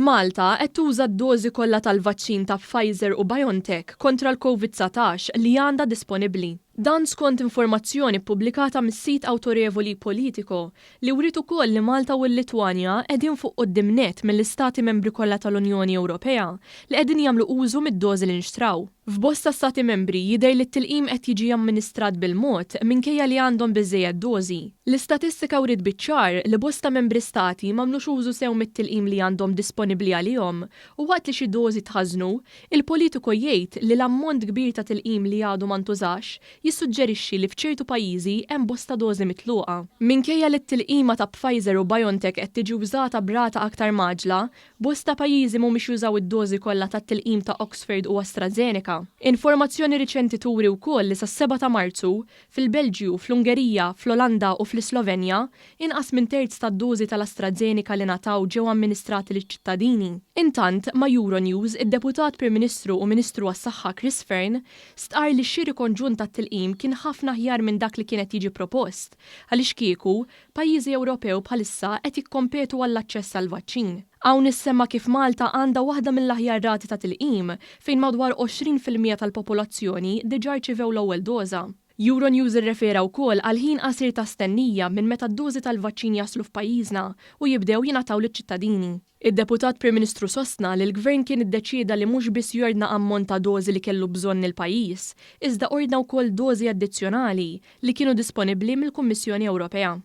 Malta qed tuża d-dożi kollha tal-vaċċin ta' Pfizer u BioNTech kontra l-COVID-19 li għandha disponibbli. Dan skont informazzjoni pubblikata mis-sit awtorevoli Politico li wrid ukoll li Malta u l-Litwanja qegħdin fuq quddiem net mill-istati membri kollha tal-Unjoni Ewropea li qegħdin jagħmlu użu mid-dożi li nxtraw. F'bosta stati membri jidher li t-tilqim qed jiġi amministrat bil-mod minkejja li għandhom biżżejjed dożi. L-istatistika wrid biċ-ċar li bosta membri stati m'għamlux użu sew mit-tilqim li għandhom disponibbli għalihom u waqt li xi dożi tħażnu, il-Politico jgħid li l-ammont kbir ta' tilqim li għadu ma ntużax jissuġġerixxi li f'ċertu pajjiżi hemm bosta dożi mitluqa. Minkejja li t-tilqima ta' Pfizer u BioNTech qed tiġi użata b'rata aktar maġla, bosta pajjiżi mhumiex jużaw id-dożi kollha tat-tilqim ta' Oxford u AstraZeneca. Informazzjoni riċenti turi wkoll li sas-7 ta' Marzu fil-Belġju, fl-Ungerija, fl-Olanda u fl-Slovenja inqas minn terz tad-dożi tal-AstraZeneca li nataw ġew amministrati liċ-ċittadini. Intant ma' Euronews, id-Deputat Prim Ministru u Ministru għas-Saħħa Chris Fearn stqar li x-xiri konġunt tat-tilqim kien ħafna aħjar minn dak li kienet jiġi propost, għaliex kieku pajjiżi Ewropew bħalissa qed jikkompetu għall-aċċess għall-vaċċin. Hawn issemma kif Malta għandha waħda mill-aħjar rati ta' tilqim fejn madwar 20% tal-popolazzjoni diġà rċevew l-ewwel doża. Euronews irrefera wkoll għal ħin qasir ta' stennija minn meta d-dożi tal-vaċċin jaslu f'pajjiżna u jibdew jingħataw liċ-ċittadini. Id-Deputat Prim Ministru sostna li l-Gvern kien iddeċieda li mhux biss jordna ammont ta' dożi li kellu bżonn il-pajjiż, iżda ordna wkoll dożi addizzjonali li kienu disponibbli mill-Kummissjoni Ewropea.